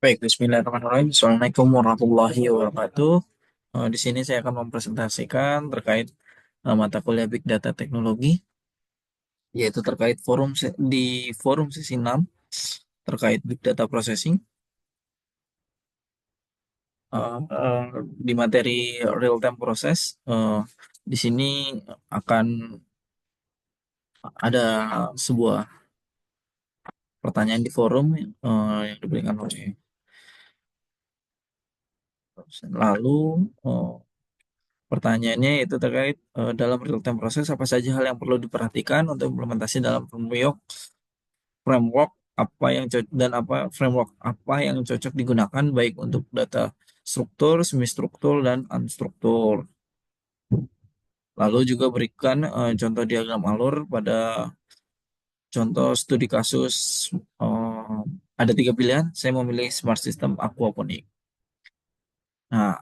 Baik, Bismillahirrahmanirrahim. Assalamualaikum warahmatullahi wabarakatuh. Di sini saya akan mempresentasikan terkait mata kuliah Big Data Teknologi, yaitu terkait di forum sesi 6 terkait Big Data Processing. Di materi real time process, di sini akan ada sebuah pertanyaan di forum yang diberikan oleh dosen. Lalu pertanyaannya itu terkait dalam real time proses apa saja hal yang perlu diperhatikan untuk implementasi dalam framework apa yang dan apa framework apa yang cocok digunakan baik untuk data struktur, semi struktur dan unstruktur. Lalu juga berikan contoh diagram alur pada contoh studi kasus. eh, ada tiga pilihan. Saya memilih smart system aquaponik. Nah,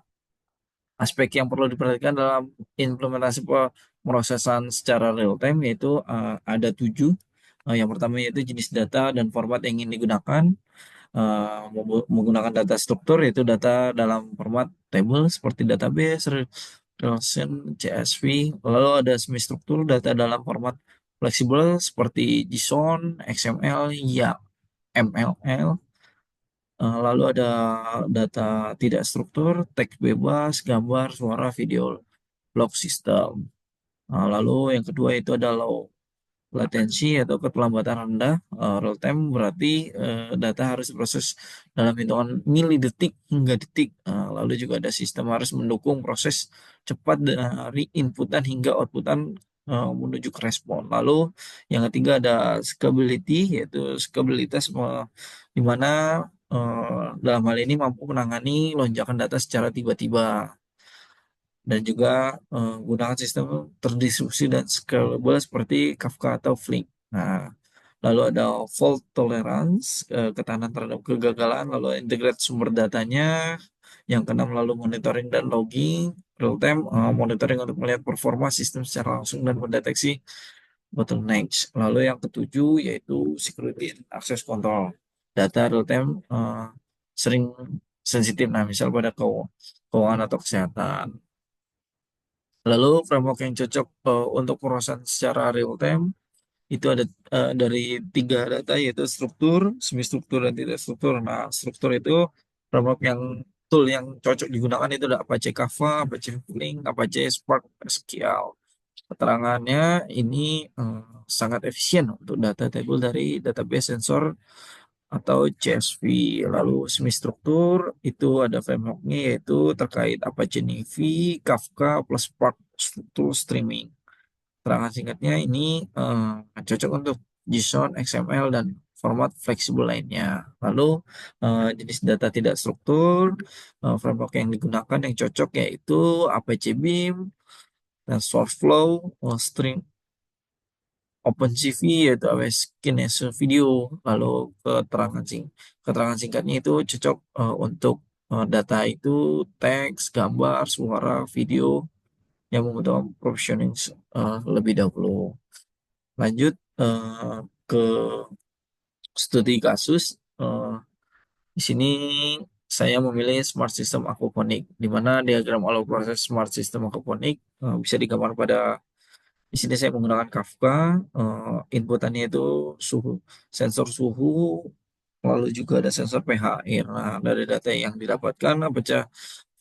aspek yang perlu diperhatikan dalam implementasi pemrosesan secara real time yaitu ada tujuh. Yang pertama yaitu jenis data dan format yang ingin digunakan. Menggunakan data struktur yaitu data dalam format table seperti database, relation, CSV. Lalu ada semi struktur data dalam format fleksibel seperti JSON, XML, ya MLL. Lalu ada data tidak struktur, teks bebas, gambar, suara, video, log system. Lalu yang kedua itu ada low latensi atau keterlambatan rendah. Real time berarti data harus diproses dalam hitungan milidetik hingga detik. Lalu juga ada sistem harus mendukung proses cepat dari inputan hingga outputan menuju ke respon. Lalu yang ketiga ada scalability, yaitu scalabilitas di mana dalam hal ini mampu menangani lonjakan data secara tiba-tiba dan juga gunakan sistem terdistribusi dan scalable seperti Kafka atau Flink. Nah, lalu ada fault tolerance, ketahanan terhadap kegagalan, lalu integrate sumber datanya. Yang keenam lalu monitoring dan logging, real time monitoring untuk melihat performa sistem secara langsung dan mendeteksi bottlenecks. Lalu yang ketujuh yaitu security and access control. Data real time sering sensitif, nah misal pada keuangan atau kesehatan. Lalu framework yang cocok untuk perolehan secara real time itu ada dari tiga data yaitu struktur, semi struktur dan tidak struktur. Nah, struktur itu framework yang tool yang cocok digunakan itu ada Apache Kafka, Apache Flink, Apache Spark SQL. Keterangannya ini sangat efisien untuk data table dari database sensor atau CSV. Lalu semi struktur itu ada frameworknya yaitu terkait Apache Navy, Kafka plus Spark struktur streaming. Keterangan singkatnya ini cocok untuk JSON, XML, dan format fleksibel lainnya. Lalu jenis data tidak struktur, framework yang digunakan yang cocok yaitu Apache Beam, dan SourceFlow, Stream, OpenCV yaitu AWS Kinesis Video. Lalu keterangan singkatnya itu cocok untuk data itu teks, gambar, suara, video yang membutuhkan profesional lebih dahulu. Lanjut ke studi kasus. Di sini saya memilih Smart System Aquaponic, di mana diagram alur proses Smart System Aquaponic bisa digambar pada. Di sini saya menggunakan Kafka. Inputannya itu sensor suhu, lalu juga ada sensor pH air. Nah, dari data yang didapatkan,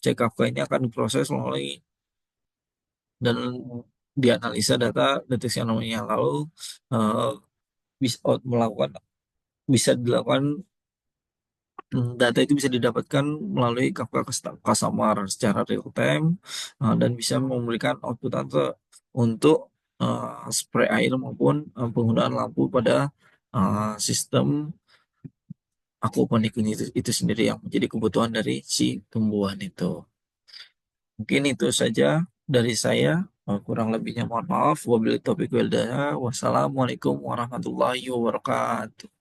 cek Kafka ini akan diproses melalui dan dianalisa data deteksi anomalinya. Lalu eh, bisa melakukan bisa dilakukan data itu bisa didapatkan melalui Kafka Customer secara real time dan bisa memberikan outputan untuk spray air maupun penggunaan lampu pada sistem aquaponik ini itu sendiri yang menjadi kebutuhan dari si tumbuhan itu. Mungkin itu saja dari saya. Kurang lebihnya mohon maaf. Wabillahi taufiq wal hidayah. Wassalamualaikum warahmatullahi wabarakatuh.